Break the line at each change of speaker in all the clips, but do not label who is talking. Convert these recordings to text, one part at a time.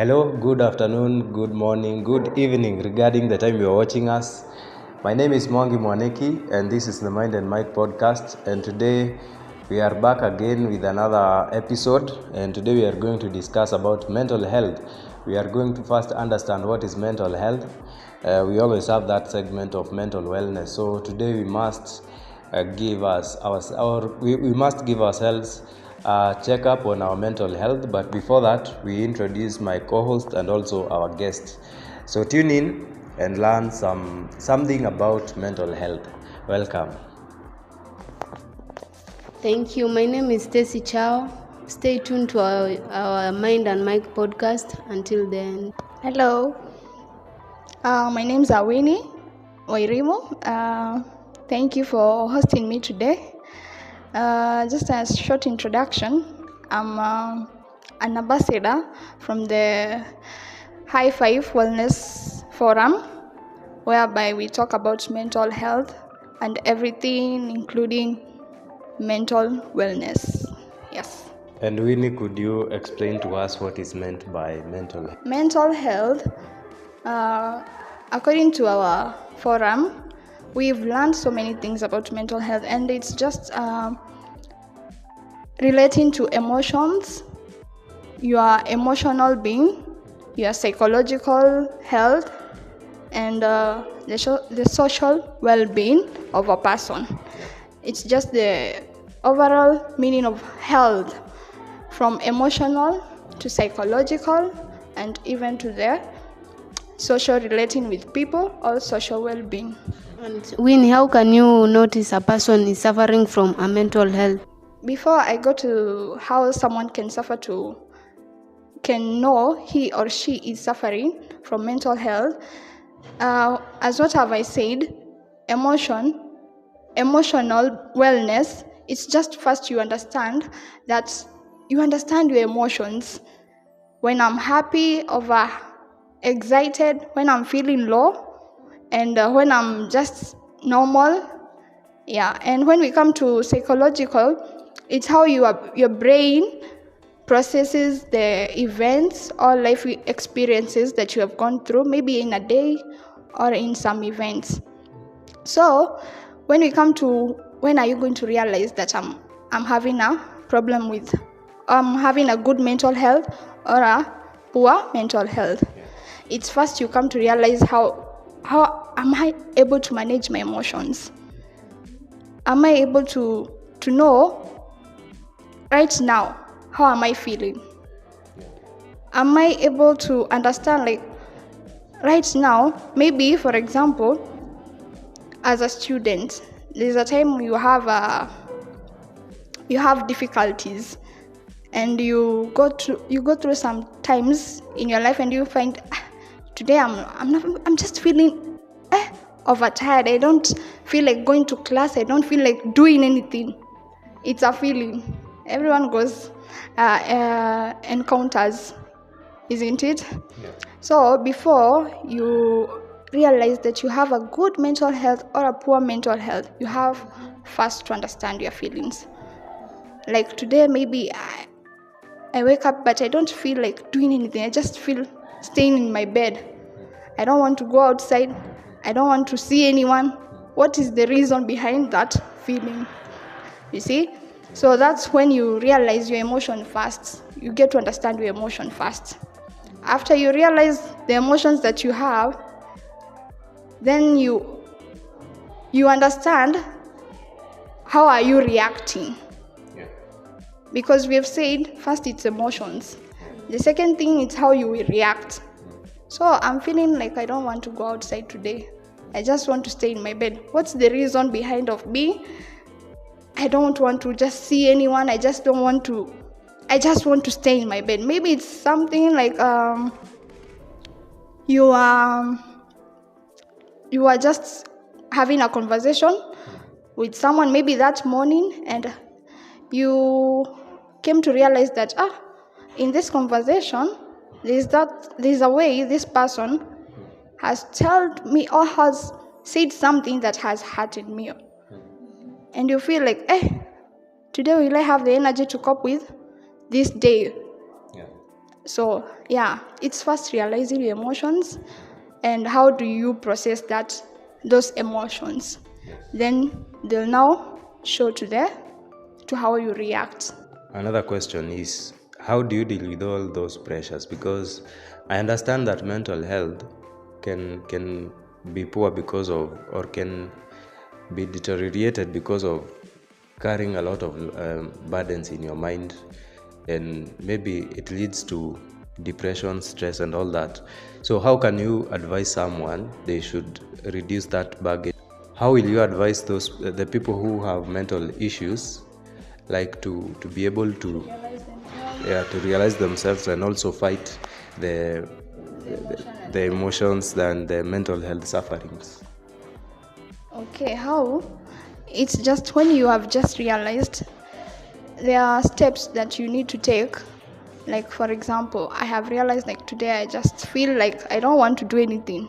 Hello, good afternoon, good morning, good evening regarding the time you're watching us. My name is Mwangi Mwaneki and this is the Mind and Mic podcast, and today we are back again with another episode, and today we are going to discuss about mental health. We are going to first understand what is mental health. We always have that segment of mental wellness, so today we must we must give ourselves a check-up on our mental health. But before that, we introduce my co-host and also our guest. So tune in and learn something about mental health. Welcome.
Thank you. My name is Stacy Chow. Stay tuned to our Mind and Mic podcast. Until then.
Hello. My name is Winnie, Wairimu. Thank you for hosting me today. Just a short introduction. I'm an ambassador from the High Five Wellness Forum, whereby we talk about mental health and everything, including mental wellness. Yes.
And Winnie, could you explain to us what is meant by mental health?
Mental health, according to our forum, we've learned so many things about mental health, and it's just relating to emotions, your emotional being, your psychological health, and the social well-being of a person. It's just the overall meaning of health, from emotional to psychological and even to the social relating with people or social well-being.
And Winnie, how can you notice a person is suffering from a mental health?
Before I go to how someone can know he or she is suffering from mental health, as what have I said, emotional wellness, it's just first you understand your emotions. When I'm happy, over excited, when I'm feeling low, and when I'm just normal. Yeah, and when we come to psychological, it's how your brain processes the events or life experiences that you have gone through, maybe in a day or in some events. So when we come to when are you going to realize that I'm having a problem with I'm having a good mental health or a poor mental health, it's first you come to realize how am I able to manage my emotions? Am I able to know right now how am I feeling? Am I able to understand, like, right now, maybe for example, as a student, there's a time you have difficulties, and you go through some times in your life, and you find today I'm just feeling overtired. I don't feel like going to class. I don't feel like doing anything. It's a feeling. Everyone goes encounters, isn't it?
Yeah.
So before you realize that you have a good mental health or a poor mental health, you have first to understand your feelings. Like today, maybe I wake up, but I don't feel like doing anything. I just feel staying in my bed. I don't want to go outside. I don't want to see anyone. What is the reason behind that feeling? You see? So that's when you realize your emotion first. You get to understand your emotion first. After you realize the emotions that you have, then you understand how are you reacting.
Yeah.
Because we have said first it's emotions. The second thing is how you will react. So I'm feeling like I don't want to go outside today. I just want to stay in my bed. What's the reason behind of me? I don't want to just see anyone. I just want to stay in my bed. Maybe it's something like you are just having a conversation with someone maybe that morning, and you came to realize that in this conversation there's a way this person has told me or has said something that has hurted me, and you feel like today will I have the energy to cope with this day?
Yeah.
So yeah, it's first realizing your emotions and how do you process those emotions. Then they'll now show to how you react.
Another question is, how do you deal with all those pressures? Because I understand that mental health can be poor because of, or can be deteriorated because of carrying a lot of burdens in your mind, and maybe it leads to depression, stress, and all that. So how can you advise someone they should reduce that baggage? How will you advise the people who have mental issues, like to be able to realize themselves and also fight the emotions and the mental health sufferings?
Okay, how? It's just when you have just realized, there are steps that you need to take. Like, for example, I have realized, like, today I just feel like I don't want to do anything.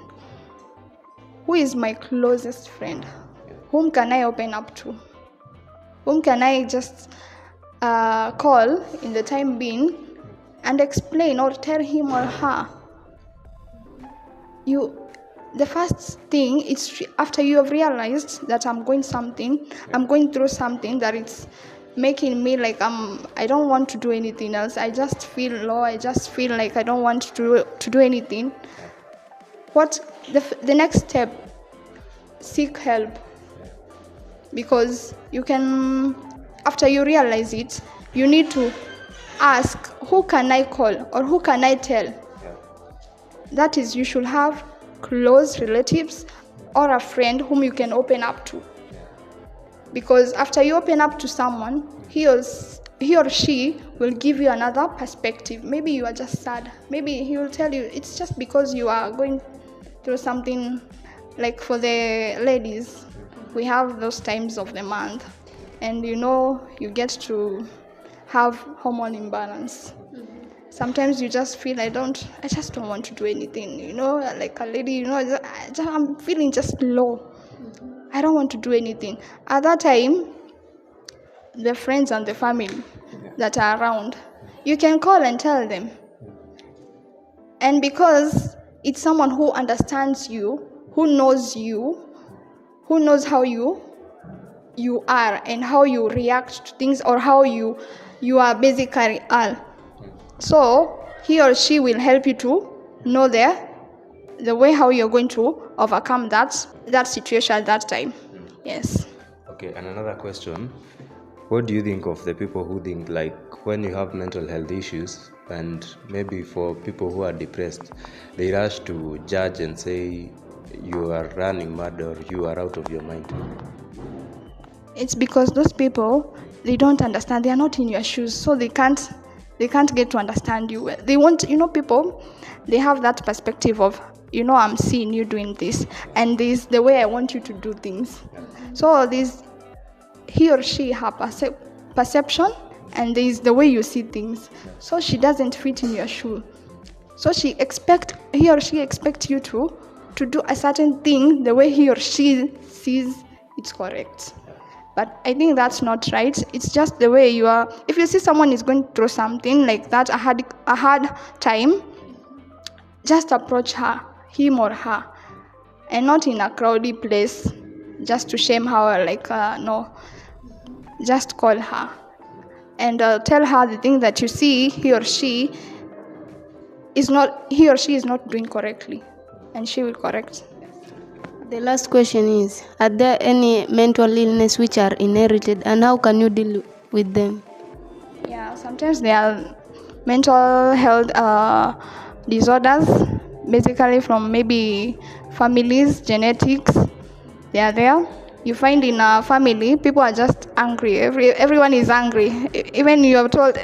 Who is my closest friend? Whom can I open up to? Whom can I just call in the time being and explain or tell him or her? The first thing is, after you have realized that I'm going through something that it's making me like I don't want to do anything else. I just feel low. I just feel like I don't want to do anything. What the next step? Seek help, because you can, after you realize it, you need to ask, who can I call or who can I tell? That is, you should have close relatives or a friend whom you can open up to. Because after you open up to someone, he or she will give you another perspective. Maybe you are just sad. Maybe he will tell you it's just because you are going through something. Like for the ladies, we have those times of the month, and you get to have hormone imbalance. Sometimes you just feel I just don't want to do anything, like a lady, I'm feeling just low. I don't want to do anything. At that time, the friends and the family that are around, you can call and tell them. And because it's someone who understands you, who knows how you are and how you react to things, or how you are basically are. So he or she will help you to know the way how you're going to overcome that situation at that time. Yes.
Okay, and another question. What do you think of the people who think, like, when you have mental health issues, and maybe for people who are depressed, they rush to judge and say you are running mad or you are out of your mind?
It's because those people, they don't understand. They are not in your shoes, so they can't get to understand you. They want, people, they have that perspective of, I'm seeing you doing this, and this is the way I want you to do things. So this, he or she have perception, and there is the way you see things. So she doesn't fit in your shoe. So he or she expect you to do a certain thing the way he or she sees it's correct. But I think that's not right. It's just the way you are. If you see someone is going through something like that, a hard time, just approach him or her, and not in a crowded place, just to shame her. No, just call her and tell her the thing that you see he or she is not doing correctly, and she will correct.
The last question is, are there any mental illness which are inherited, and how can you deal with them?
Yeah, sometimes there are mental health disorders, basically from maybe families, genetics. They are there. You find in a family, people are just angry. Everyone is angry. Even you are told,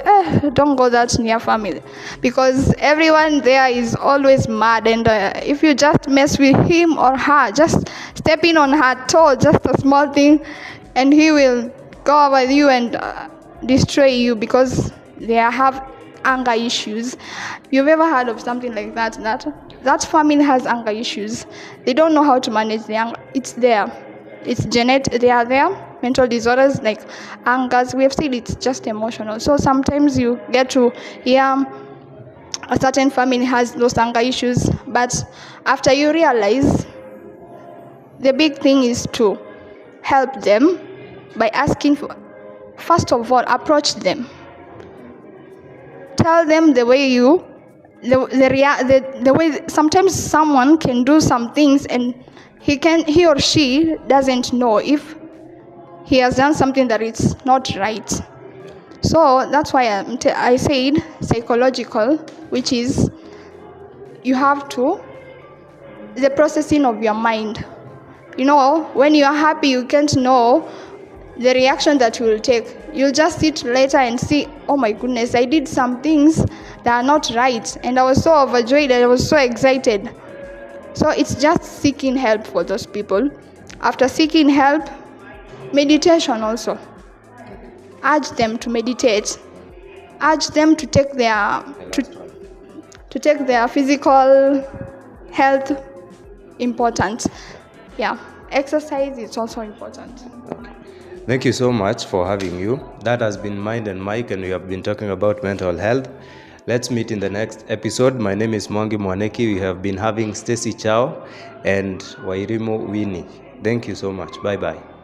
don't go that near family, because everyone there is always mad. And if you just mess with him or her, just stepping on her toe, just a small thing, and he will go over you and destroy you, because they have anger issues. You've ever heard of something like that? That family has anger issues. They don't know how to manage the anger. It's there. It's genetic. They are there. Mental disorders like angers, we have seen it's just emotional. So sometimes you get to hear a certain family has those anger issues, but after you realize, the big thing is to help them by asking for, first of all, approach them. Tell them the way the way sometimes someone can do some things and he or she doesn't know if he has done something that is not right. So that's why I said psychological, which is you have to, the processing of your mind. When you are happy, you can't know the reaction that you will take. You'll just sit later and see, oh my goodness, I did some things that are not right, and I was so overjoyed and I was so excited. So it's just seeking help for those people. After seeking help, meditation also. Urge them to meditate. Urge them to take their physical health important. Yeah, exercise is also important.
Thank you so much for having you. That has been Mind and Mike, and we have been talking about mental health. Let's meet in the next episode. My name is Mwangi Mwaneki. We have been having Stacy Chao and Wairimu Winnie. Thank you so much. Bye-bye.